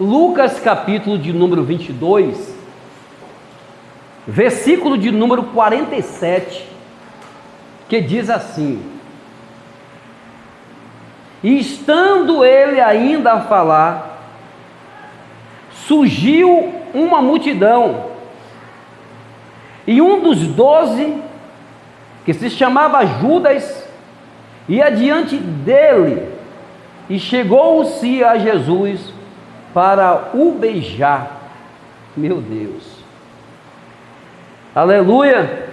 Lucas capítulo de número 22, versículo de número 47, que diz assim: e estando ele ainda a falar, surgiu uma multidão, e um dos 12, que se chamava Judas, ia diante dele, e chegou-se a Jesus para o beijar. Meu Deus, aleluia!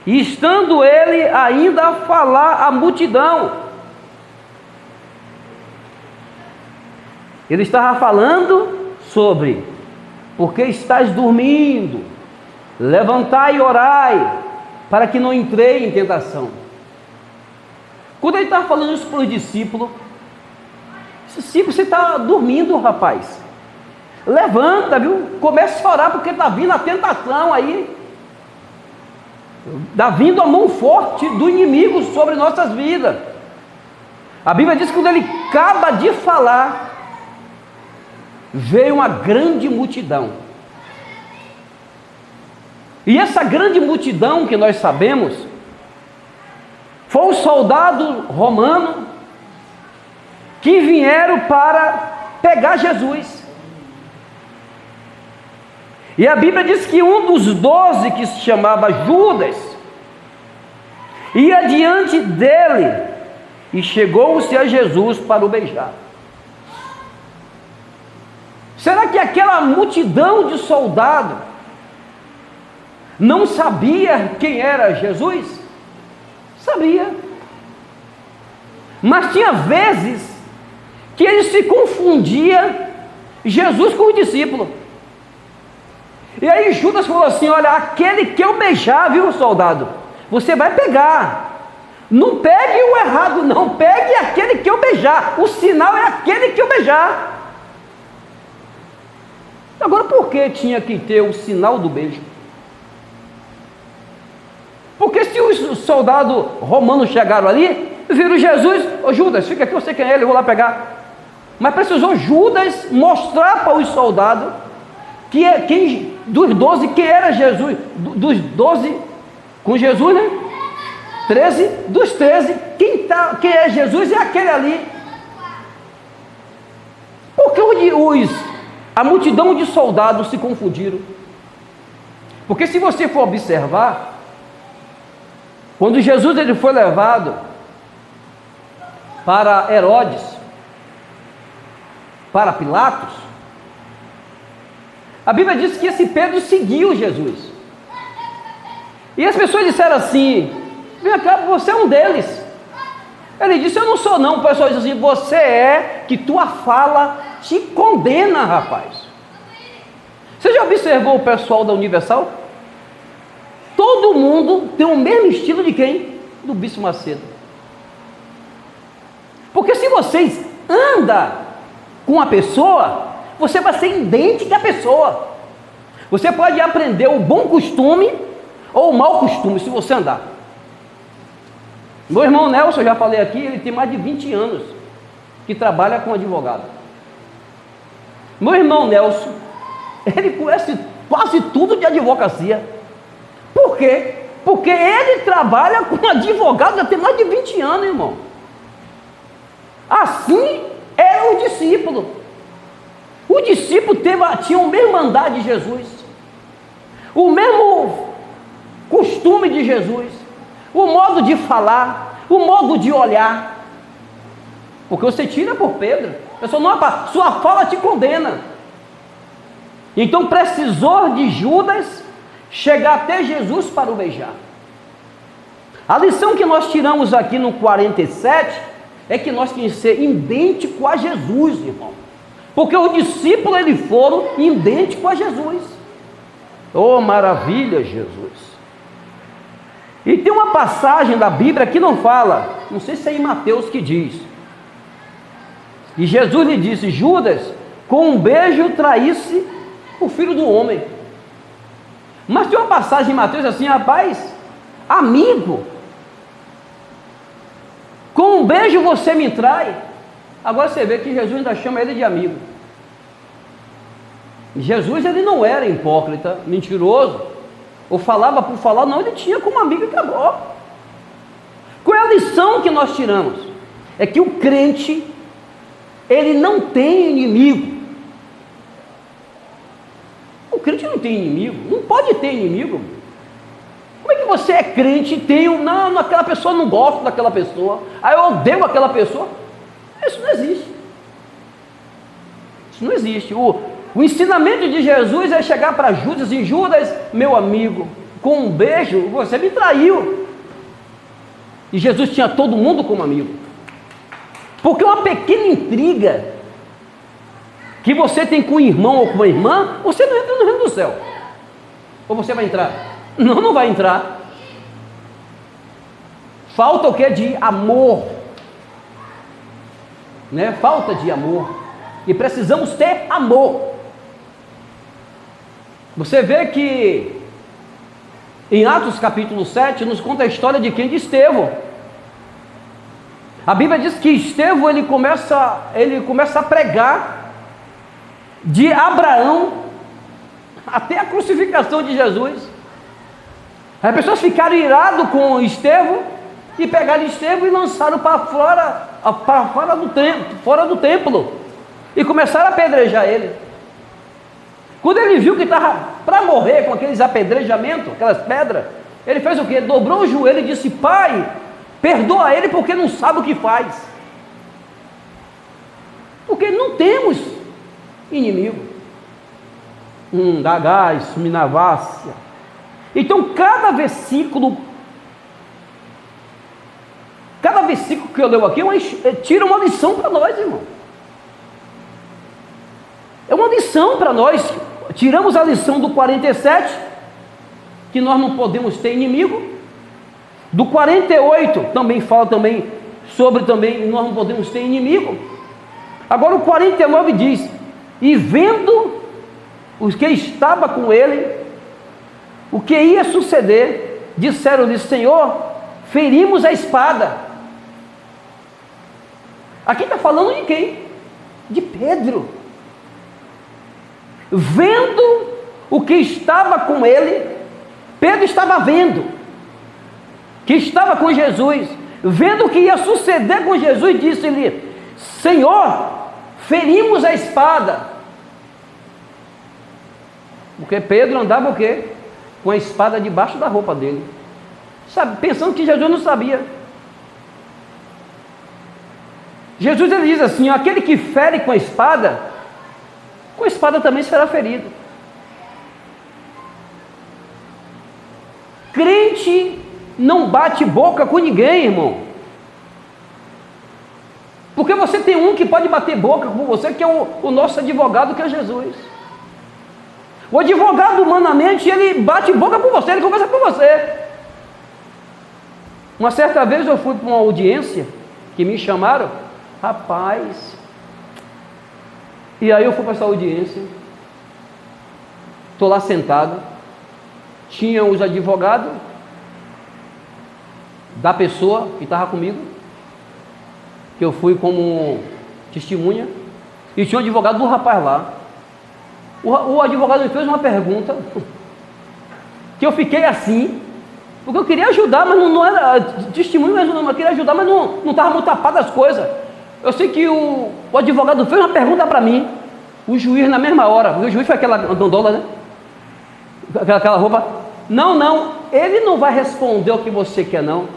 E estando ele ainda a falar à multidão, ele estava falando sobre: porque estás dormindo, levantai e orai, para que não entrei em tentação. Quando ele estava falando isso para os discípulos, discípulo, você está dormindo, rapaz, levanta, viu? Comece a orar, porque está vindo a tentação aí, está vindo a mão forte do inimigo sobre nossas vidas. A Bíblia diz que quando ele acaba de falar, veio uma grande multidão, e essa grande multidão que nós sabemos, foi um soldado romano, que vieram para pegar Jesus. E a Bíblia diz que um dos 12, que se chamava Judas, ia diante dele, e chegou-se a Jesus para o beijar. Será que aquela multidão de soldados não sabia quem era Jesus? Sabia, mas tinha vezes que ele se confundia Jesus com o discípulo. E aí Judas falou assim: olha, aquele que eu beijar, viu, soldado, você vai pegar, não pegue o errado não, pegue aquele que eu beijar, o sinal é aquele que eu beijar. Agora, por que tinha que ter o sinal do beijo? Porque se os soldados romanos chegaram ali, viram Jesus: ô Judas, fica aqui, eu sei quem é ele, eu vou lá pegar. Mas precisou Judas mostrar para os soldados que é quem dos 12, quem era Jesus, dos 12 com Jesus, né? 13, dos 13, quem é Jesus é aquele ali. Porque a multidão de soldados se confundiram. Porque se você for observar, quando Jesus ele foi levado para Herodes, para Pilatos, a Bíblia diz que esse Pedro seguiu Jesus, e as pessoas disseram assim: vem cá, você é um deles. Ele disse: eu não sou não. O pessoal diz assim: você é, que tua fala te condena, rapaz. Você já observou o pessoal da Universal? Todo mundo tem o mesmo estilo de quem? Do Bispo Macedo. Porque se vocês andam com a pessoa, você vai ser idêntico à pessoa. Você pode aprender o bom costume ou o mau costume se você andar. Meu irmão Nelson, eu já falei aqui, ele tem mais de 20 anos que trabalha com advogado. Meu irmão Nelson, ele conhece quase tudo de advocacia. Por quê? Porque ele trabalha com advogado já tem mais de 20 anos, irmão. Assim era o discípulo. O discípulo tinha a mesma andar de Jesus, o mesmo costume de Jesus, o modo de falar, o modo de olhar. Porque você tira por Pedro, a pessoa não, sua fala te condena. Então precisou de Judas chegar até Jesus para o beijar. A lição que nós tiramos aqui no 47 é que nós temos que ser idênticos a Jesus, irmão. Porque os discípulos eles foram idênticos a Jesus. Oh, maravilha, Jesus! E tem uma passagem da Bíblia que não fala, não sei se é em Mateus que diz, e Jesus lhe disse: Judas, com um beijo traísse o Filho do Homem. Mas tem uma passagem em Mateus assim: rapaz, amigo, com um beijo você me trai. Agora você vê que Jesus ainda chama ele de amigo. Jesus, ele não era hipócrita, mentiroso, ou falava por falar, não, ele tinha como amigo e acabou. Qual é a lição que nós tiramos? É que o crente, ele não tem inimigo. O crente não tem inimigo, não pode ter inimigo. Como é que você é crente e tem não, aquela pessoa, não gosto daquela pessoa, aí eu odeio aquela pessoa? Isso não existe. Isso não existe. O ensinamento de Jesus é chegar para Judas e Judas, meu amigo, com um beijo, você me traiu. E Jesus tinha todo mundo como amigo. Porque uma pequena intriga que você tem com um irmão ou com uma irmã, você não entra no reino do céu. Ou você vai entrar? Não, não vai entrar. Falta o que? De amor. Né? Falta de amor. E precisamos ter amor. Você vê que em Atos capítulo 7 nos conta a história de quem? De Estevão. A Bíblia diz que Estevão ele começa a pregar de Abraão até a crucificação de Jesus. As pessoas ficaram iradas com Estevão e pegaram Estevão e lançaram para fora do templo e começaram a apedrejar ele. Quando ele viu que estava para morrer com aqueles apedrejamentos, aquelas pedras, ele fez o quê? Dobrou o joelho e disse: Pai, perdoa ele porque não sabe o que faz. Porque não temos inimigo. Dagás, Minavácia. Então cada versículo que eu leio aqui tira uma lição para nós, irmão. É uma lição para nós. Tiramos a lição do 47, que nós não podemos ter inimigo. Do 48 também fala sobre nós não podemos ter inimigo. Agora o 49 diz: e vendo os que estava com ele, o que ia suceder, disseram-lhe: Senhor, ferimos a espada. Aqui está falando de quem? De Pedro. Vendo o que estava com ele, Pedro estava vendo que estava com Jesus, vendo o que ia suceder com Jesus, disse-lhe: Senhor, ferimos a espada. Porque Pedro andava o quê? Com a espada debaixo da roupa dele, sabe, pensando que Jesus não sabia. Jesus ele diz assim: aquele que fere com a espada também será ferido. Crente não bate boca com ninguém, irmão. Porque você tem um que pode bater boca com você, que é o nosso advogado, que é Jesus. O advogado, humanamente, ele bate boca por você, ele conversa com você. Uma certa vez eu fui para uma audiência, que me chamaram, rapaz, e aí eu fui para essa audiência, estou lá sentado, tinha os advogados da pessoa que estava comigo, que eu fui como testemunha, e tinha um advogado do rapaz lá. O advogado me fez uma pergunta, que eu fiquei assim, porque eu queria ajudar, mas não era testemunho, eu queria ajudar, mas não estava muito tapado as coisas. Eu sei que o advogado fez uma pergunta para mim, o juiz na mesma hora, porque o juiz foi aquela gondola, né? Aquela roupa. Não, ele não vai responder o que você quer, não.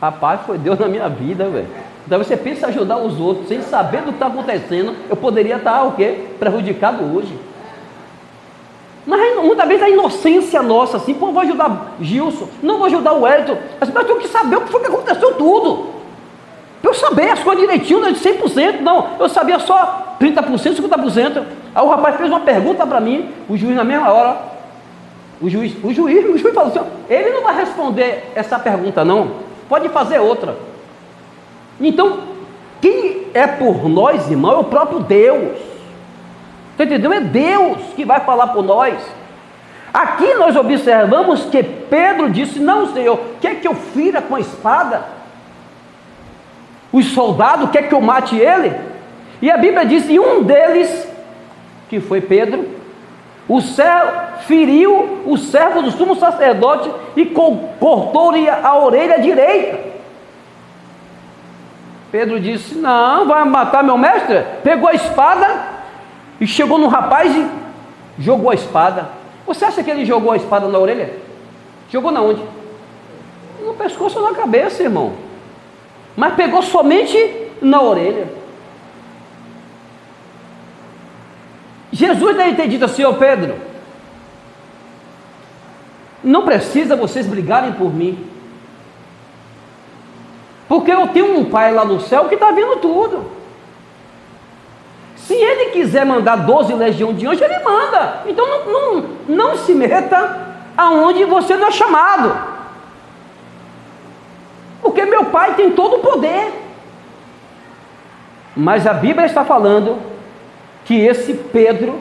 Rapaz, foi Deus na minha vida, velho. Então você pensa em ajudar os outros, sem saber do que está acontecendo, eu poderia estar o quê? Prejudicado hoje. Mas muitas vezes a inocência nossa, assim, pô, vou ajudar Gilson, não vou ajudar o Wellington, mas eu tenho que saber o que foi que aconteceu tudo. Para eu saber as coisas direitinho, não é de 100%, não, eu sabia só 30%, 50%. Aí o rapaz fez uma pergunta para mim, o juiz na mesma hora, o juiz falou assim: ele não vai responder essa pergunta não, pode fazer outra. Então, quem é por nós, irmão, é o próprio Deus. Está entendendo? É Deus que vai falar por nós. Aqui nós observamos que Pedro disse: não, Senhor, quer que eu fira com a espada os soldados, quer que eu mate ele? E a Bíblia diz: e um deles, que foi Pedro, O servo feriu o servo do sumo sacerdote e cortou-lhe a orelha direita. Pedro disse: não, vai matar meu mestre? Pegou a espada e chegou no rapaz e jogou a espada. Você acha que ele jogou a espada na orelha? Jogou na onde? No pescoço ou na cabeça, irmão. Mas pegou somente na orelha. Jesus deve ter dito assim: ó Pedro, não precisa vocês brigarem por mim, porque eu tenho um pai lá no céu que está vendo tudo. Se ele quiser mandar 12 legiões de anjos, ele manda. Então não se meta aonde você não é chamado, porque meu pai tem todo o poder. Mas a Bíblia está falando que esse Pedro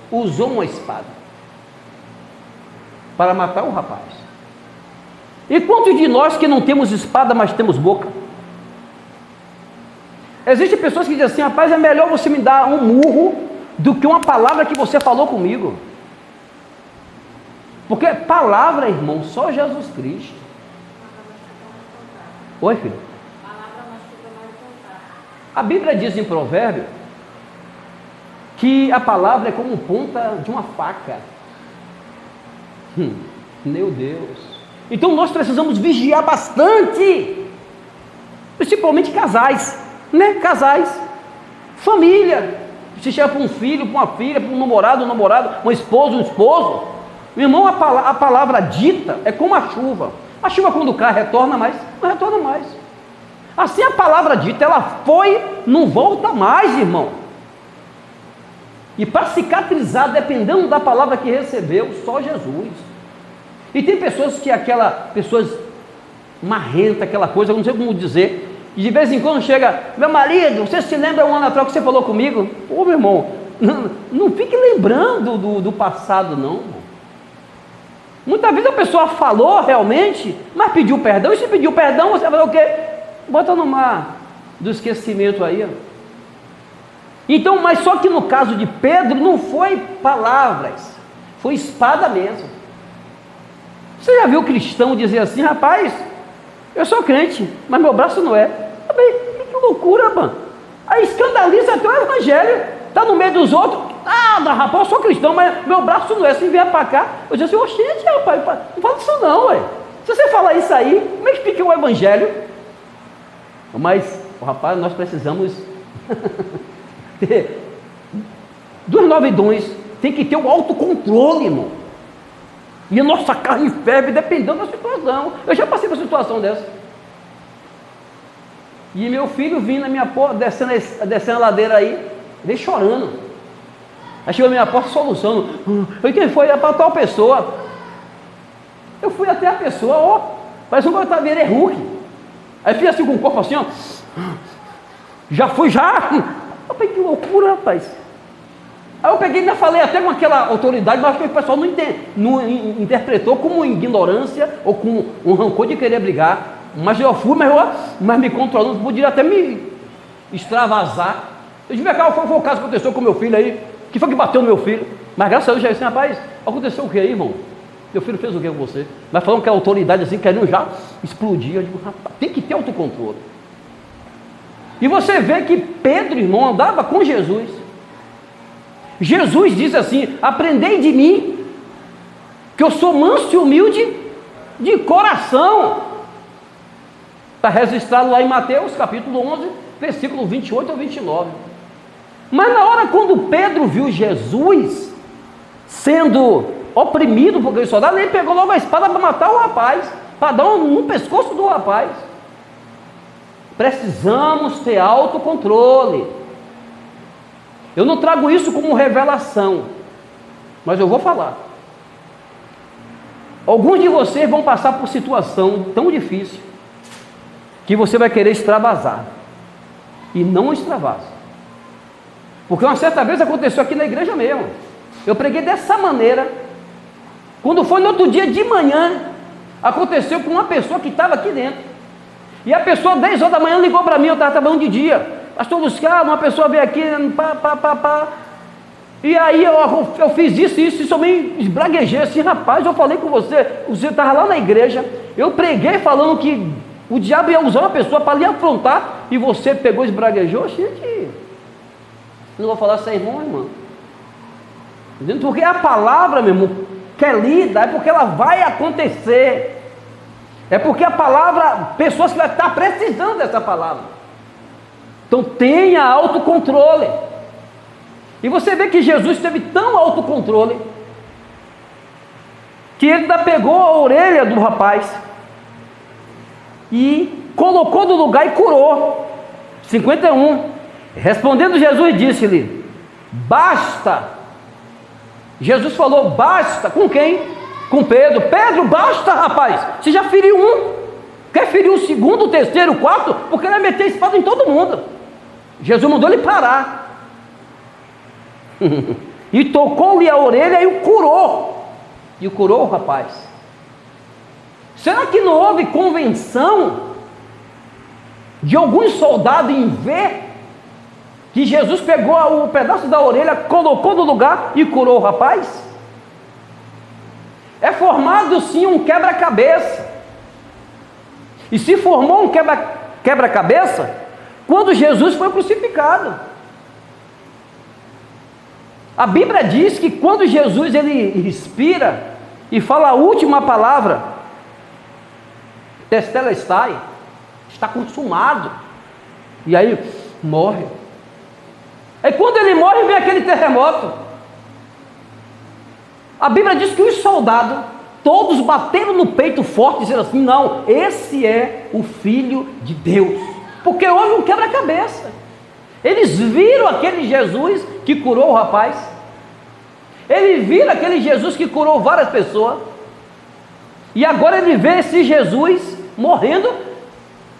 usou uma espada para matar o rapaz. E quantos de nós que não temos espada, mas temos boca? Existem pessoas que dizem assim: rapaz, é melhor você me dar um murro do que uma palavra que você falou comigo. Porque palavra, irmão, só Jesus Cristo. Oi, filho? A Bíblia diz em Provérbio que a palavra é como ponta de uma faca. Meu Deus. Então nós precisamos vigiar bastante, principalmente casais, né? Casais, família. Se chega para um filho, para uma filha, para um namorado, um esposo, meu irmão, a palavra dita é como a chuva. A chuva, quando cai, retorna mais? Não retorna mais. Assim, a palavra dita, ela foi, não volta mais, irmão. E para cicatrizar, dependendo da palavra que recebeu, só Jesus. E tem pessoas que pessoas marrenta, aquela coisa, eu não sei como dizer, e de vez em quando chega: meu marido, você se lembra um ano atrás que você falou comigo? Ô meu irmão, não fique lembrando do passado, não. Muitas vezes a pessoa falou realmente, mas pediu perdão, e se pediu perdão, você vai fazer o quê? Bota no mar do esquecimento aí, ó. Então, mas só que no caso de Pedro, não foi palavras, foi espada mesmo. Você já viu cristão dizer assim: rapaz, eu sou crente, mas meu braço não é? Que loucura, mano. Aí escandaliza até o evangelho, está no meio dos outros. Rapaz, eu sou cristão, mas meu braço não é. Se vier para cá, eu digo assim: oxente, rapaz, não fala isso não, ué. Se você falar isso aí, como é que fica o evangelho? Mas, rapaz, nós precisamos ter dos 9 dons, tem que ter o autocontrole, irmão. E a nossa carne ferve dependendo da situação. Eu já passei por uma situação dessa. E meu filho vindo na minha porta, descendo a ladeira aí, veio chorando. Aí chegou na minha porta soluçando. Quem foi? É para tal pessoa. Eu fui até a pessoa, parece um que eu estava vendo Hulk. Aí fiz assim com o corpo assim, ó. Já fui, já. Rapaz, que loucura, rapaz. Aí eu peguei e ainda falei até com aquela autoridade, mas acho que o pessoal não interpretou como ignorância ou com um rancor de querer brigar. Mas eu fui, mas me controlando, podia até me extravasar. Eu disse: qual foi o caso que aconteceu com meu filho aí? Que foi que bateu no meu filho? Mas graças a Deus já disse: rapaz, aconteceu o que aí, irmão? Meu filho fez o que com você? Mas falando que a autoridade assim, queriam já explodir. Eu digo: rapaz, tem que ter autocontrole. E você vê que Pedro, irmão, andava com Jesus. Jesus diz assim: aprendei de mim, que eu sou manso e humilde de coração. Está registrado lá em Mateus capítulo 11, versículo 28 ao 29. Mas na hora quando Pedro viu Jesus sendo oprimido por aquele soldado, ele pegou logo a espada para matar o rapaz, para dar no pescoço do rapaz. Precisamos ter autocontrole. Eu não trago isso como revelação, mas eu vou falar. Alguns de vocês vão passar por situação tão difícil que você vai querer extravasar, e não extravasa. Porque uma certa vez aconteceu aqui na igreja mesmo. Eu preguei dessa maneira. Quando foi no outro dia de manhã, aconteceu com uma pessoa que estava aqui dentro. E a pessoa, 10 horas da manhã, ligou para mim. Eu estava trabalhando de dia. Pastor Luciano, uma pessoa veio aqui, E aí eu fiz isso, eu me esbraguejei assim, rapaz, eu falei com você estava lá na igreja, eu preguei falando que o diabo ia usar uma pessoa para lhe afrontar, e você pegou e esbraguejou, gente, não vou falar sem irmão, irmão, porque a palavra, meu irmão, que é lida, é porque ela vai acontecer, é porque a palavra, pessoas que vai estar precisando dessa palavra, então tenha autocontrole. E você vê que Jesus teve tão autocontrole que ele ainda pegou a orelha do rapaz e colocou no lugar e curou. 51. Respondendo Jesus, disse-lhe: basta. Jesus falou: basta. Com quem? Com Pedro. Pedro, basta, rapaz. Você já feriu um. Quer ferir o segundo, o terceiro, o quarto? Porque ele vai meter a espada em todo mundo. Jesus mandou ele parar. E tocou-lhe a orelha e o curou. E o curou o rapaz. Será que não houve convenção de alguns soldados em ver que Jesus pegou o pedaço da orelha, colocou no lugar e curou o rapaz? É formado sim um quebra-cabeça. E se formou um quebra-cabeça quando Jesus foi crucificado. A Bíblia diz que quando Jesus ele respira e fala a última palavra, Tetelestai, está consumado, e aí morre. Aí quando ele morre, vem aquele terremoto. A Bíblia diz que os soldados todos bateram no peito forte, dizendo assim: não, esse é o Filho de Deus, porque houve um quebra-cabeça. Eles viram aquele Jesus que curou o rapaz, eles viram aquele Jesus que curou várias pessoas, e agora ele vê esse Jesus morrendo.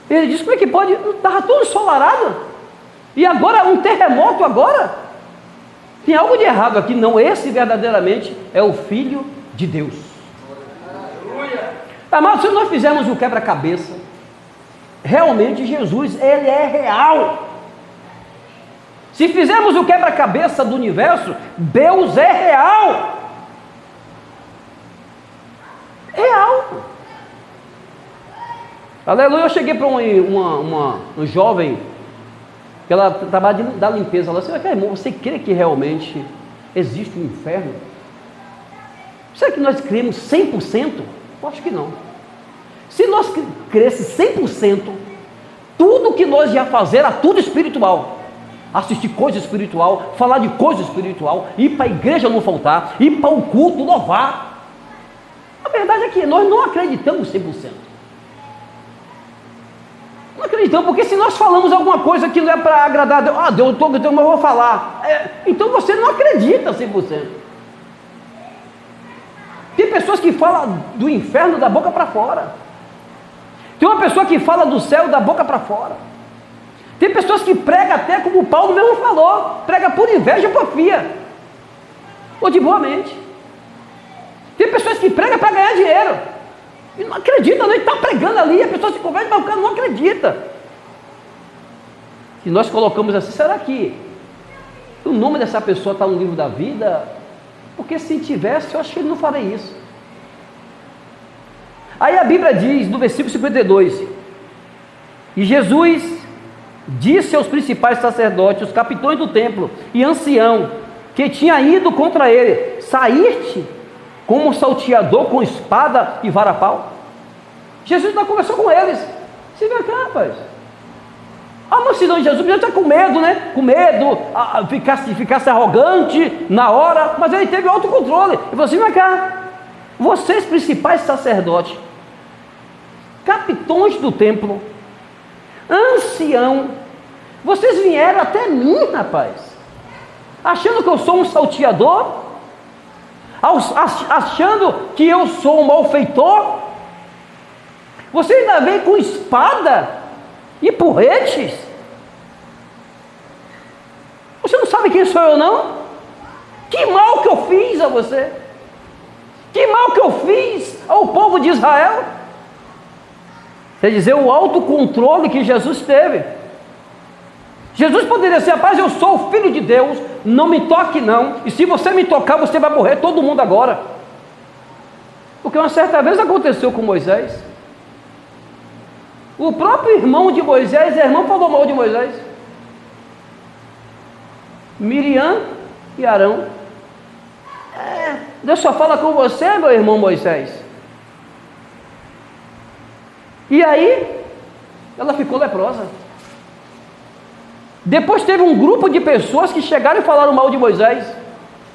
Ele diz: como é que pode? Estava tudo ensolarado, e agora um terremoto agora? Tem algo de errado aqui. Não, esse verdadeiramente é o Filho de Deus. Amados, se nós fizermos o quebra-cabeça, realmente Jesus, ele é real. Se fizermos o quebra-cabeça do universo, Deus é real. Real. Aleluia. Eu cheguei para um jovem, que ela trabalha da limpeza. Ela disse: irmão, você crê que realmente existe um inferno? Será que nós cremos 100%? Eu acho que não. Se nós crêssemos 100%, tudo que nós ia fazer era tudo espiritual. Assistir coisa espiritual, falar de coisa espiritual, ir para a igreja não faltar, ir para o culto louvar. A verdade é que nós não acreditamos 100%. Não acreditamos, porque se nós falamos alguma coisa que não é para agradar a Deus, Deus, então eu vou falar. Então você não acredita 100%. Tem pessoas que falam do inferno da boca para fora. Tem uma pessoa que fala do céu da boca para fora. Tem pessoas que pregam até como o Paulo mesmo falou, prega por inveja ou porfia, ou de boa mente. Tem pessoas que pregam para ganhar dinheiro, e não acredita, não, ele está pregando ali, a pessoa se converte, mas o cara não acredita. E nós colocamos assim: será que o nome dessa pessoa está no livro da vida? Porque se tivesse, eu acho que ele não faria isso. Aí a Bíblia diz, no versículo 52, e Jesus disse aos principais sacerdotes, os capitões do templo e ancião, que tinha ido contra ele: saíste como um salteador com espada e vara-pau? Jesus ainda conversou com eles. Você vê cá, rapaz, a mansidão de Jesus está com medo, né? Com medo, ficasse arrogante na hora, mas ele teve autocontrole. Ele falou assim: vem cá, vocês principais sacerdotes, capitões do templo, ancião, vocês vieram até mim, rapaz, achando que eu sou um salteador, achando que eu sou um malfeitor. Vocês ainda vêm com espada e porretes. Você não sabe quem sou eu, não? Que mal que eu fiz a você? Que mal que eu fiz ao povo de Israel? Quer dizer, o autocontrole que Jesus teve. Jesus poderia ser: rapaz, eu sou o Filho de Deus, não me toque não, e se você me tocar, você vai morrer, todo mundo agora. Porque uma certa vez aconteceu com Moisés. O próprio irmão de Moisés, o irmão falou mal de Moisés. Miriam e Arão. Deus só fala com você, meu irmão Moisés. E aí, ela ficou leprosa. Depois teve um grupo de pessoas que chegaram e falaram mal de Moisés,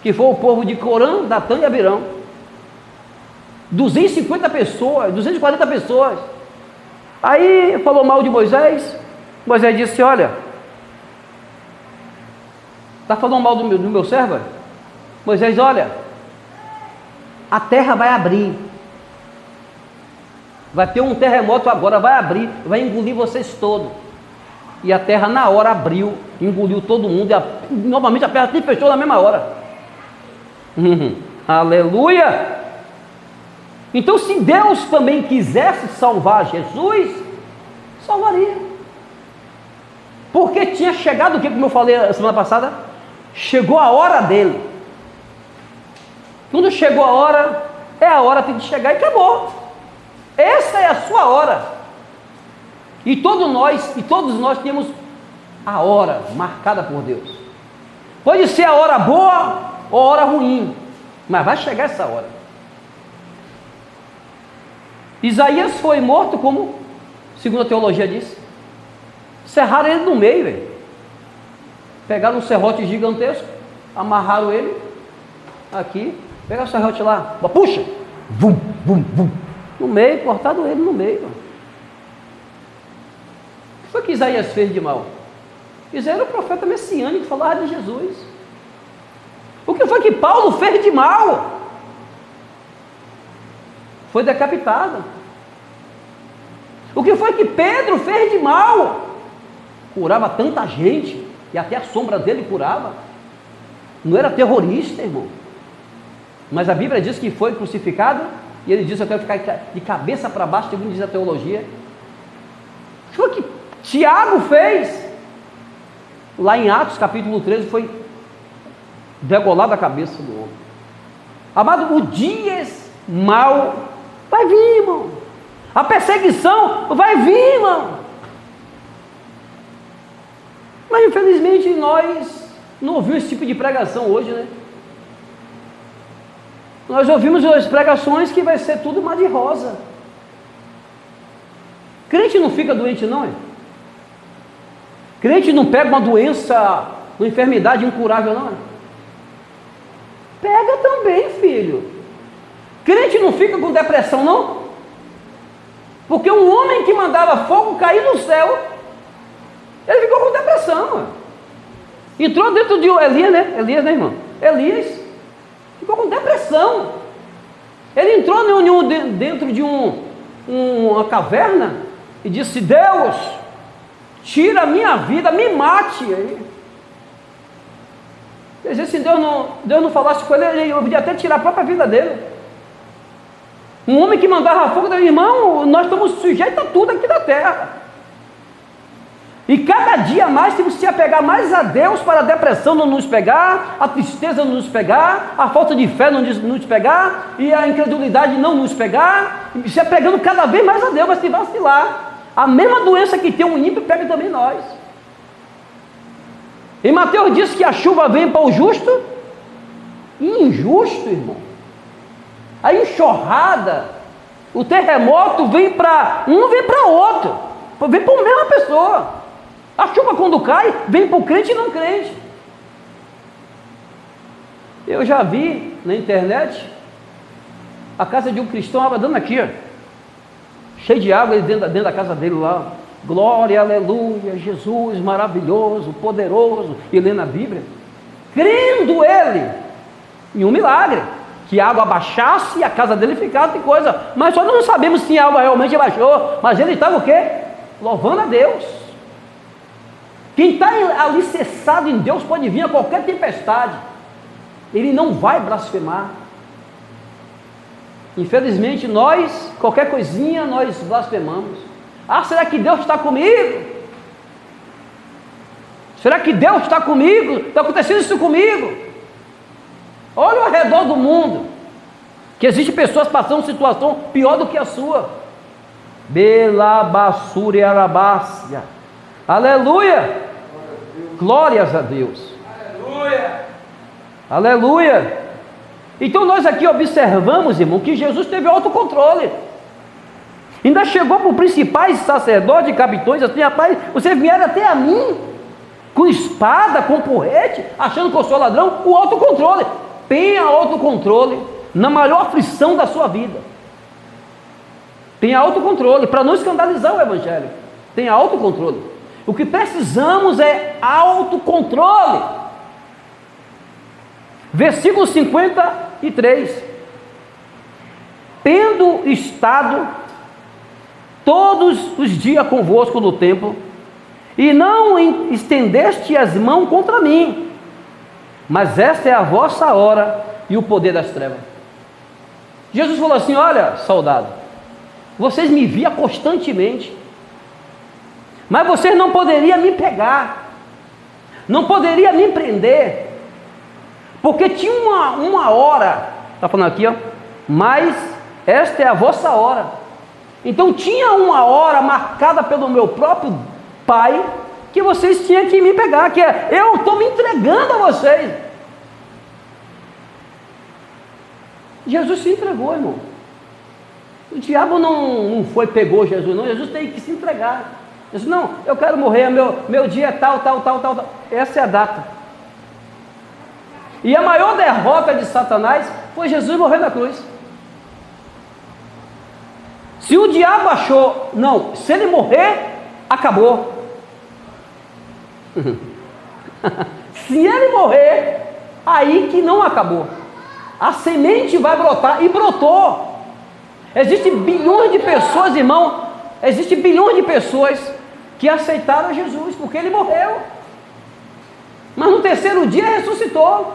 que foi o povo de Corã, Datã e Abirão. 250 pessoas, 240 pessoas. Aí falou mal de Moisés. Moisés disse: olha, está falando mal do meu servo? Moisés: olha, a terra vai abrir. Vai ter um terremoto agora, vai abrir, vai engolir vocês todos. E a terra na hora abriu, engoliu todo mundo, e novamente a terra se fechou na mesma hora. Aleluia! Então, se Deus também quisesse salvar Jesus, salvaria. Porque tinha chegado o que, como eu falei a semana passada? Chegou a hora dele. Quando chegou a hora tem que chegar e acabou. Essa é a sua hora. E todos nós temos a hora marcada por Deus. Pode ser a hora boa ou a hora ruim, mas vai chegar essa hora. Isaías foi morto, como segundo a teologia diz. Serraram ele no meio, velho. Pegaram um serrote gigantesco, amarraram ele aqui, pegaram o serrote lá, puxa, vum, vum, vum, no meio, cortaram ele no meio. O que foi que Isaías fez de mal? Isaías era o profeta messiânico que falava de Jesus. O que foi que Paulo fez de mal? Foi decapitado. O que foi que Pedro fez de mal? Curava tanta gente, e até a sombra dele curava. Não era terrorista, irmão. Mas a Bíblia diz que foi crucificado, e ele disse: eu quero ficar de cabeça para baixo, segundo diz a teologia. O que foi que Tiago fez? Lá em Atos capítulo 13 foi degolada a cabeça do homem. Amado, o dias mal vai vir, irmão. A perseguição vai vir, irmão. Mas infelizmente nós não ouvimos esse tipo de pregação hoje, né? Nós ouvimos as pregações que vai ser tudo mar de rosa. Crente não fica doente não, é? Crente não pega uma doença, uma enfermidade incurável não, é? Pega também, filho. Crente não fica com depressão não? Porque um homem que mandava fogo cair no céu, ele ficou com depressão, mano. Entrou dentro de Elias, né? Elias, né, irmão? Elias ficou com depressão. Ele entrou dentro de uma caverna e disse: Deus, tira a minha vida, me mate. Quer dizer, se Deus não falasse com ele, ele podia até tirar a própria vida dele. Um homem que mandava fogo, irmão, nós estamos sujeitos a tudo aqui da terra. E cada dia mais temos que se apegar mais a Deus para a depressão não nos pegar, a tristeza não nos pegar, a falta de fé não nos pegar, e a incredulidade não nos pegar, e se apegando cada vez mais a Deus, mas se vacilar. A mesma doença que tem um ímpio pega também nós. E Mateus disse que a chuva vem para o justo e injusto, irmão. A enxurrada, o terremoto vem para um, vem para outro, vem para a mesma pessoa. A chuva quando cai, vem para o crente e não crente. Eu já vi na internet a casa de um cristão, estava dando aqui, ó, cheio de água dentro da casa dele lá. Glória, aleluia, Jesus maravilhoso, poderoso, e lendo a Bíblia, crendo ele em um milagre, que a água abaixasse e a casa dele ficasse de coisa, mas só não sabemos se a água realmente abaixou, mas ele estava o quê? Louvando a Deus. Quem está alicerçado em Deus pode vir a qualquer tempestade, ele não vai blasfemar. Infelizmente nós, qualquer coisinha nós blasfemamos. Ah, será que Deus está comigo? Será que Deus está comigo? Está acontecendo isso comigo? Olha ao redor do mundo, que existem pessoas passando situação pior do que a sua. Belabassuri arabácia. Aleluia! Glórias a Deus. Aleluia! Aleluia! Então nós aqui observamos, irmão, que Jesus teve autocontrole. Ainda chegou para os principais sacerdotes e capitões assim: rapaz, vocês vieram até a mim com espada, com porrete, achando que eu sou ladrão. O autocontrole. Tenha autocontrole na maior aflição da sua vida. Tenha autocontrole para não escandalizar o evangelho. Tenha autocontrole. O que precisamos é autocontrole. Versículo 53. Tendo estado todos os dias convosco no templo, e não estendeste as mãos contra mim, mas esta é a vossa hora e o poder das trevas. Jesus falou assim: olha, soldado, vocês me viam constantemente, mas vocês não poderiam me pegar, não poderiam me prender, porque tinha uma hora, está falando aqui, ó, mas esta é a vossa hora. Então tinha uma hora marcada pelo meu próprio Pai, que vocês tinham que me pegar, que é, eu estou me entregando a vocês. Jesus se entregou, irmão. O diabo não foi, pegou Jesus, não. Jesus tem que se entregar. Jesus, não, eu quero morrer, meu dia é tal. Essa é a data. E a maior derrota de Satanás foi Jesus morrer na cruz. Se o diabo achou, não, se ele morrer, acabou. Se ele morrer, aí que não acabou. A semente vai brotar, e brotou. Existem bilhões de pessoas, irmão, existem bilhões de pessoas que aceitaram Jesus, porque ele morreu, mas no terceiro dia ressuscitou.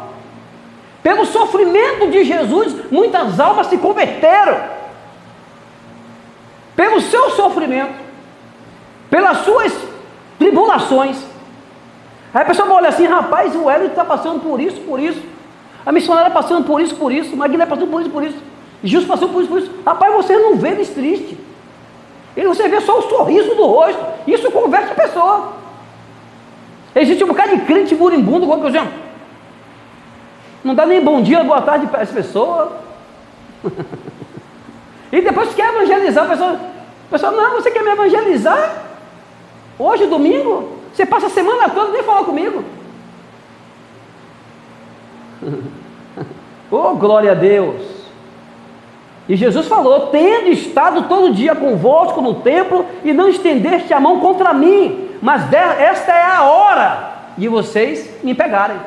Pelo sofrimento de Jesus, muitas almas se converteram. Pelo seu sofrimento, pelas suas tribulações. Aí a pessoa olha assim: rapaz, o Hélio está passando por isso, a missionária passando por isso, Magna passando por isso, Jesus passando por isso. Rapaz, você não vê eles tristes, você vê só o sorriso do rosto. Isso converte a pessoa. Existe um bocado de crente moribundo, como por exemplo, não dá nem bom dia, boa tarde para as pessoas. E depois quer evangelizar a pessoa, não, você quer me evangelizar? Hoje, domingo? Você passa a semana toda nem falar comigo. Oh, glória a Deus. E Jesus falou: tendo estado todo dia convosco no templo, e não estendeste a mão contra mim, mas esta é a hora de vocês me pegarem.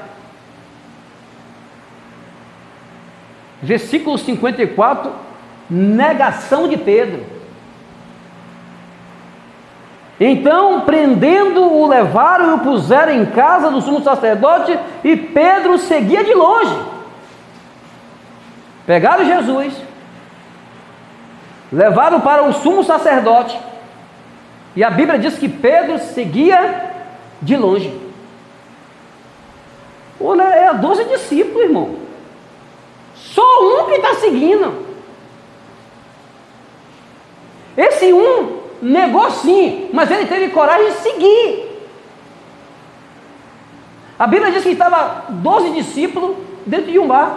Versículo 54, negação de Pedro. Então, prendendo-o, levaram e o puseram em casa do sumo sacerdote, e Pedro seguia de longe. Pegaram Jesus, levaram para o sumo sacerdote, e a Bíblia diz que Pedro seguia de longe. Olha, é 12 discípulos, irmão. Só um que está seguindo. Esse um negou sim, mas ele teve coragem de seguir. A Bíblia diz que estava 12 discípulos dentro de um barco.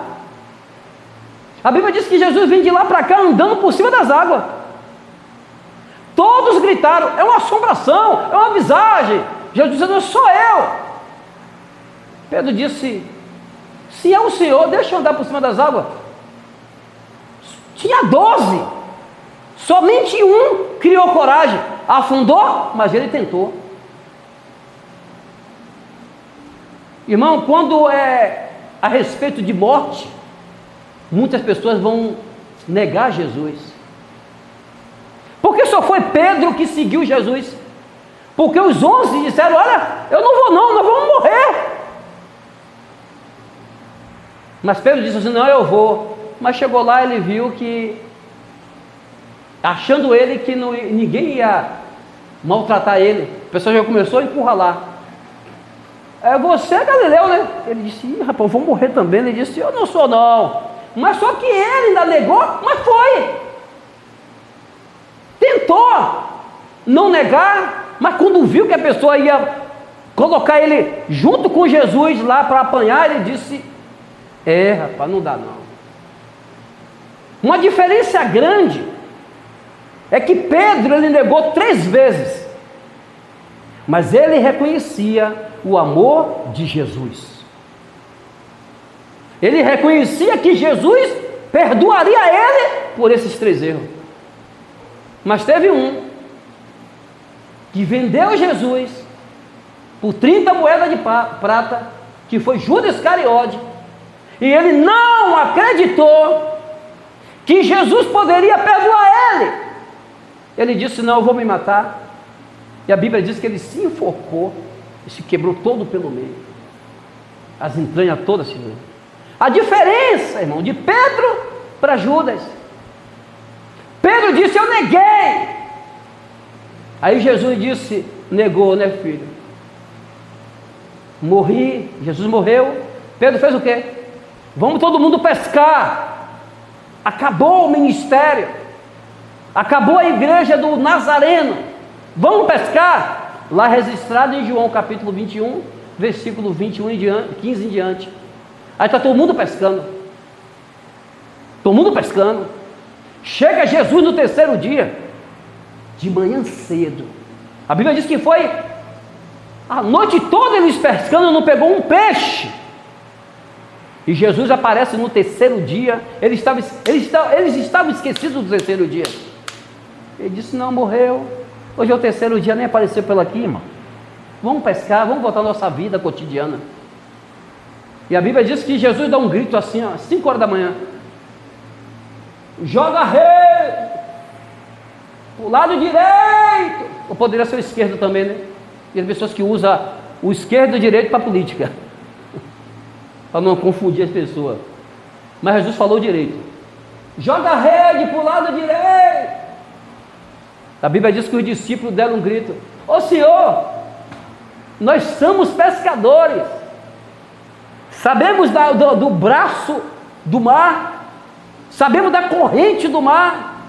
A Bíblia diz que Jesus vem de lá para cá andando por cima das águas. Todos gritaram: é uma assombração, é uma visagem. Jesus disse: não sou eu. Pedro disse: se é o Senhor, deixa eu andar por cima das águas. Tinha 12, somente um criou coragem, afundou, mas ele tentou. Irmão, quando é a respeito de morte, muitas pessoas vão negar Jesus. Porque só foi Pedro que seguiu Jesus? Porque os 11 disseram: olha, eu não vou não, nós vamos morrer. Mas Pedro disse assim: não, eu vou. Mas chegou lá, ele viu que, achando ele que ninguém ia maltratar ele, o pessoal já começou a encurralar. você é Galileu, né? Ele disse, rapaz, eu vou morrer também. Ele disse, eu não sou não. Mas só que ele ainda negou, mas foi. Tentou não negar, mas quando viu que a pessoa ia colocar ele junto com Jesus lá para apanhar, ele disse, rapaz, não dá não. Uma diferença grande é que Pedro, ele negou 3 vezes, mas ele reconhecia o amor de Jesus. Ele reconhecia que Jesus perdoaria ele por esses 3 erros. Mas teve um que vendeu Jesus por 30 moedas de prata, que foi Judas Iscariote, e ele não acreditou que Jesus poderia perdoar ele. Ele disse, não, eu vou me matar. E a Bíblia diz que ele se enforcou e se quebrou todo pelo meio, as entranhas todas se viram. A diferença, irmão, de Pedro para Judas. Pedro disse, eu neguei. Aí Jesus disse, negou, né, filho? Morri, Jesus morreu. Pedro fez o quê? Vamos todo mundo pescar. Acabou o ministério, acabou a igreja do Nazareno, vamos pescar? Lá registrado em João capítulo 21, versículo 21 em diante, 15 em diante. Aí está todo mundo pescando, chega Jesus no 3º dia, de manhã cedo, a Bíblia diz que foi a noite toda eles pescando, não pegou um peixe. E Jesus aparece no 3º dia. Eles estavam esquecidos do 3º dia. Ele disse, não, morreu. Hoje é o 3º dia, nem apareceu pelo aqui, irmão. Vamos pescar, vamos voltar a nossa vida cotidiana. E a Bíblia diz que Jesus dá um grito assim, às 5 horas da manhã. Joga a rede o lado direito. Ou poderia ser o esquerdo também, né? E as pessoas que usam o esquerdo e o direito para a política, para não confundir as pessoas. Mas Jesus falou direito. Joga a rede para o lado direito. A Bíblia diz que os discípulos deram um grito, ô Senhor, nós somos pescadores, sabemos do braço do mar, sabemos da corrente do mar,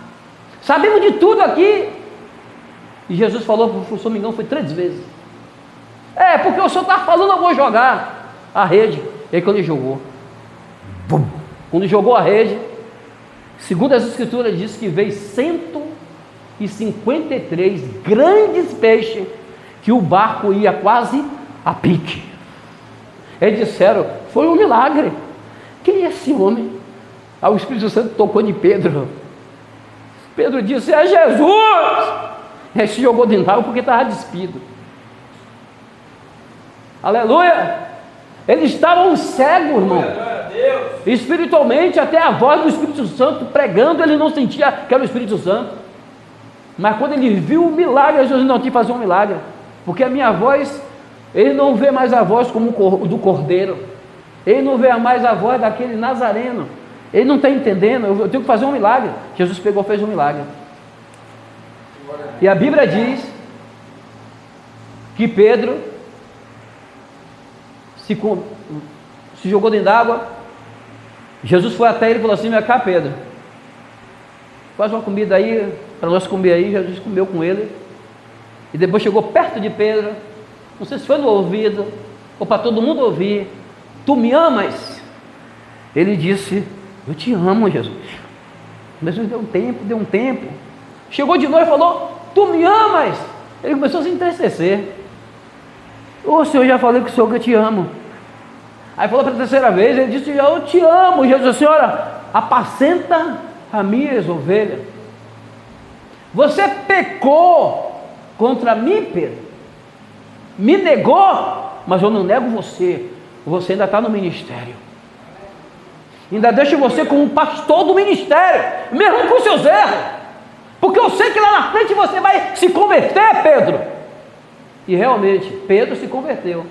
sabemos de tudo aqui. E Jesus falou, se não me engano, foi 3 vezes. Porque o Senhor está falando, eu vou jogar a rede. E aí quando ele jogou, quando jogou a rede, segundo as escrituras diz que veio 153 grandes peixes, que o barco ia quase a pique. Eles disseram, foi um milagre. Quem é esse homem? Aí o Espírito Santo tocou em Pedro. Pedro disse, é Jesus. Ele se jogou dentro d'água porque estava despido. Aleluia. Eles estavam cegos, irmão. Espiritualmente, até a voz do Espírito Santo pregando, ele não sentia que era o Espírito Santo. Mas quando ele viu o milagre, Jesus não tinha que fazer um milagre, porque a minha voz, ele não vê mais a voz como do cordeiro, ele não vê mais a voz daquele nazareno, ele não está entendendo, eu tenho que fazer um milagre. Jesus pegou e fez um milagre. E a Bíblia diz que Pedro se jogou dentro d'água. Jesus foi até ele e falou assim, vem cá, Pedro, faz uma comida aí, para nós comer aí. Jesus comeu com ele, e depois chegou perto de Pedro, não sei se foi no ouvido, ou para todo mundo ouvir, tu me amas? Ele disse, eu te amo, Jesus. Mas deu um tempo, chegou de novo e falou, tu me amas? Ele começou a se entristecer. Ô Senhor, já falei com o Senhor que eu te amo. Aí falou pela 3ª vez, ele disse, eu te amo. Jesus disse, senhora, apacenta as minhas ovelhas. Você pecou contra mim, Pedro, me negou, mas eu não nego você. Você ainda está no ministério, ainda deixo você como pastor do ministério, mesmo com seus erros, porque eu sei que lá na frente você vai se converter, Pedro. E realmente Pedro se converteu,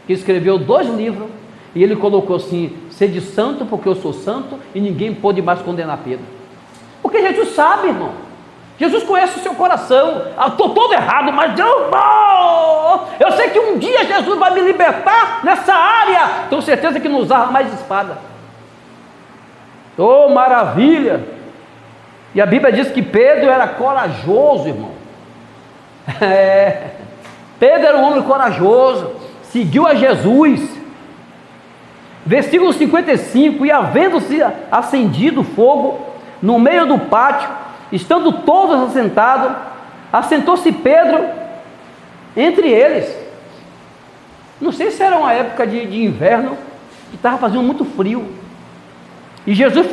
que escreveu 2 livros, e ele colocou assim, sede santo porque eu sou santo, e ninguém pode mais condenar Pedro, porque Jesus sabe, irmão, Jesus conhece o seu coração. Estou todo errado, mas eu sei que um dia Jesus vai me libertar nessa área. Tenho certeza que não usava mais espada. Oh, maravilha! E a Bíblia diz que Pedro era corajoso, irmão. Pedro era um homem corajoso, seguiu a Jesus. Versículo 55: e havendo-se acendido fogo no meio do pátio, estando todos assentados, assentou-se Pedro entre eles. Não sei se era uma época de inverno, que estava fazendo muito frio, e Jesus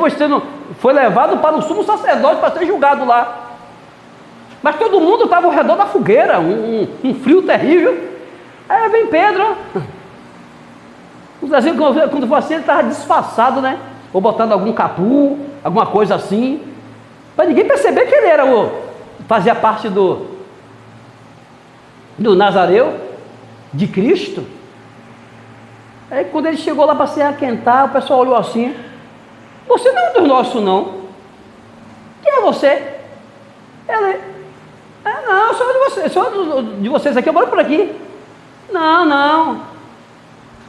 foi levado para o sumo sacerdote para ser julgado lá. Mas todo mundo estava ao redor da fogueira, um frio terrível. Aí vem Pedro. Quando for assim, ele estava disfarçado, né? Ou botando algum capu, alguma coisa assim, para ninguém perceber que ele fazia parte do Nazareu, de Cristo. Aí quando ele chegou lá para se aquentar, o pessoal olhou assim: você não é um dos nossos, não. Quem é você? Ele: não, eu sou de vocês, de vocês aqui, eu moro por aqui. Não.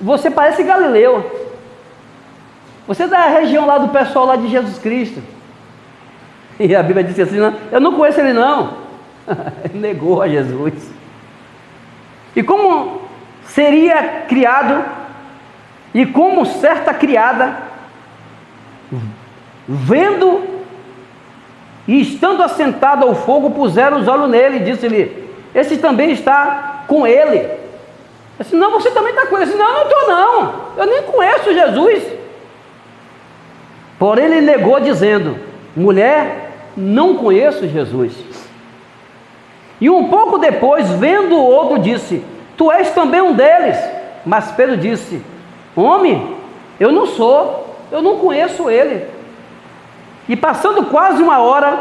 Você parece Galileu. Você é da região lá do pessoal lá de Jesus Cristo. E a Bíblia disse assim: não, eu não conheço ele não. Ele negou a Jesus. E como seria criado, e como certa criada, vendo e estando assentado ao fogo, puseram os olhos nele, e disse-lhe: esse também está com ele. Eu disse: não, você também está com ele. Eu disse: não, não estou não, eu nem conheço Jesus. Porém ele negou, dizendo: mulher, não conheço Jesus. E um pouco depois, vendo o outro, disse: tu és também um deles. Mas Pedro disse: homem, eu não sou, eu não conheço ele. E passando quase uma hora,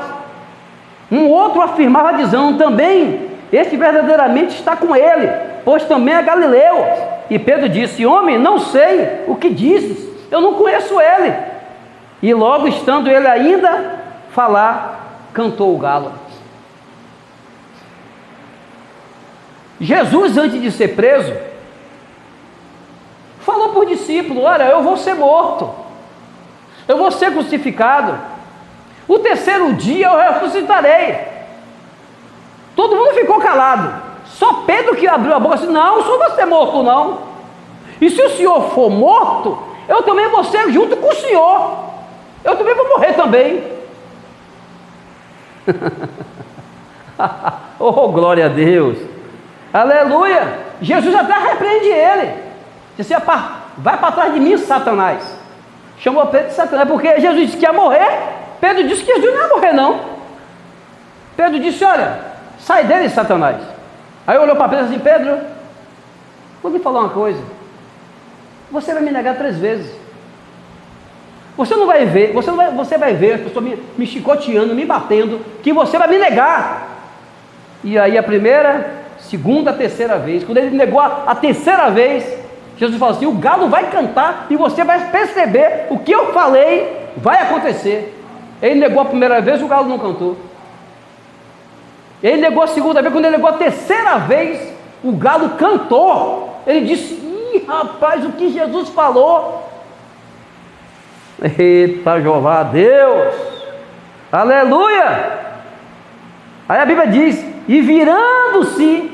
um outro afirmava, dizendo: também este verdadeiramente está com ele, pois também é Galileu. E Pedro disse: homem, não sei o que dizes, eu não conheço ele. E logo estando ele ainda falar, cantou o galo. Jesus, antes de ser preso, falou para os discípulos: olha, eu vou ser morto, eu vou ser crucificado, o terceiro dia eu ressuscitarei. Todo mundo ficou calado, só Pedro que abriu a boca assim: não, o senhor não vai ser morto não, e se o senhor for morto, eu também vou ser junto com o senhor, eu também vou morrer também. Oh, glória a Deus, aleluia. Jesus até repreende ele, disse: vai para trás de mim, Satanás. Chamou Pedro de Satanás, porque Jesus disse que ia morrer. Pedro disse que Jesus não ia morrer não. Pedro disse: olha, sai dele, Satanás. Aí olhou para Pedro assim: Pedro, vou lhe falar uma coisa, você vai me negar 3 vezes. Você não vai ver, você vai ver as pessoas me chicoteando, me batendo, que você vai me negar. E aí a primeira, segunda, terceira vez, quando ele negou a terceira vez, Jesus falou assim: o galo vai cantar e você vai perceber o que eu falei vai acontecer. Ele negou a primeira vez, o galo não cantou. Ele negou a segunda vez, quando ele negou a terceira vez, o galo cantou. Ele disse: ih, rapaz, o que Jesus falou? Eita, Jeová, Deus, aleluia. Aí a Bíblia diz: e virando-se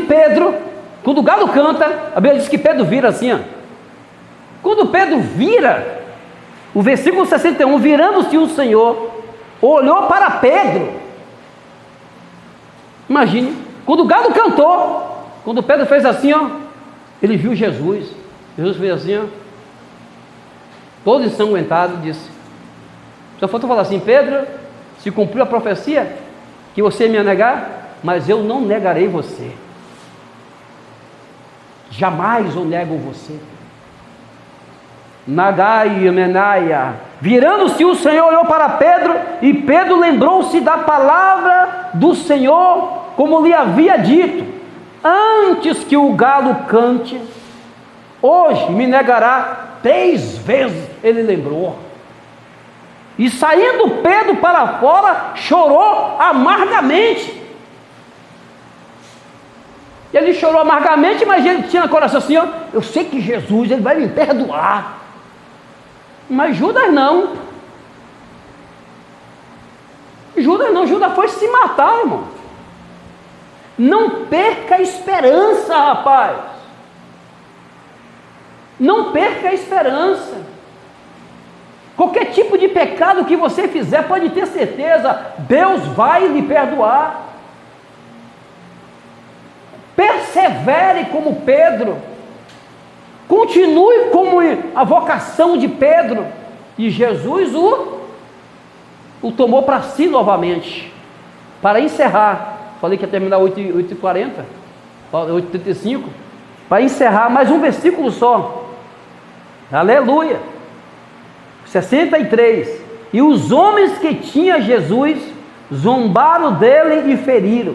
Pedro, quando o galo canta, a Bíblia diz que Pedro vira assim, ó. Quando Pedro vira, o versículo 61, virando-se o Senhor, olhou para Pedro. Imagine, quando o galo cantou, quando Pedro fez assim, ó, ele viu Jesus. Jesus fez assim, ó, todo ensanguentado, disse: só faltou falar assim: Pedro, se cumpriu a profecia que você ia me negar, mas eu não negarei você. Jamais eu nego você. Nagai Menaia. Virando-se o Senhor, olhou para Pedro, e Pedro lembrou-se da palavra do Senhor, como lhe havia dito: antes que o galo cante, hoje me negará 3 vezes. Ele lembrou. E saindo Pedro para fora, chorou amargamente. Ele chorou amargamente, mas ele tinha no coração assim, ó, eu sei que Jesus, ele vai me perdoar. Mas Judas não. Judas foi se matar, irmão. Não perca a esperança, rapaz. Não perca a esperança. Qualquer tipo de pecado que você fizer, pode ter certeza, Deus vai lhe perdoar. Persevere como Pedro. Continue como a vocação de Pedro. E Jesus o tomou para si novamente. Para encerrar, falei que ia terminar 8h40, 8h35. Para encerrar, mais um versículo só. Aleluia. 63. E os homens que tinha Jesus zombaram dele e feriram.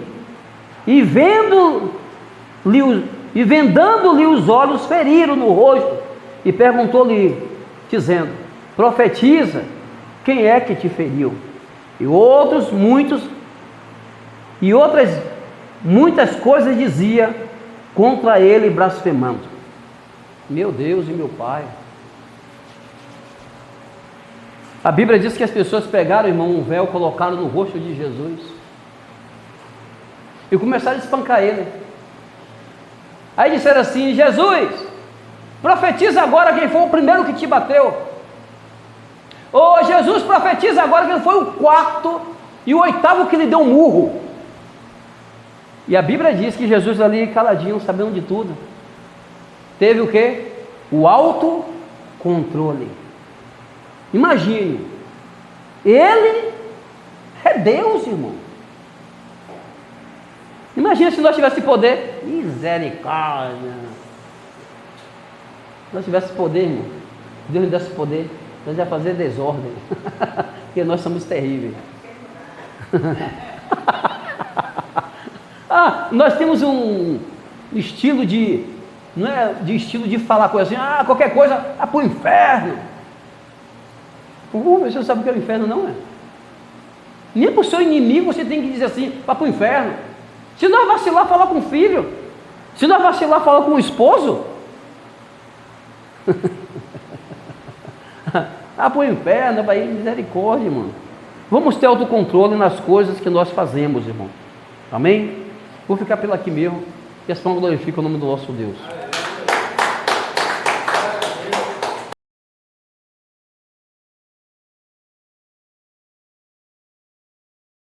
E vendando-lhe os olhos, feriram no rosto. E perguntou-lhe, dizendo: profetiza, quem é que te feriu? E outras muitas coisas dizia contra ele, blasfemando. Meu Deus e meu Pai. A Bíblia diz que as pessoas pegaram, irmão, um véu, colocaram no rosto de Jesus e começaram a espancar ele. Aí disseram assim: Jesus, profetiza agora quem foi o primeiro que te bateu. Ô Jesus, profetiza agora quem foi o quarto e o oitavo que lhe deu um murro. E a Bíblia diz que Jesus ali caladinho, sabendo de tudo, teve o quê? O autocontrole. Imagine, ele é Deus, irmão. Imagina se nós tivéssemos poder. Misericórdia. Se nós tivéssemos poder, irmão, Deus nos desse poder, nós ia fazer desordem. Porque nós somos terríveis. Nós temos um estilo de, não é de estilo de falar coisa assim, qualquer coisa, para o inferno. Você não sabe o que é o inferno, não é? Nem para o seu inimigo você tem que dizer assim, para o inferno. Se nós vacilar, falar com o filho. Se nós vacilar, falar com o esposo. Para o inferno, para ir, misericórdia, irmão. Vamos ter autocontrole nas coisas que nós fazemos, irmão. Amém? Vou ficar pelo aqui mesmo, que as palmas glorificam o nome do nosso Deus.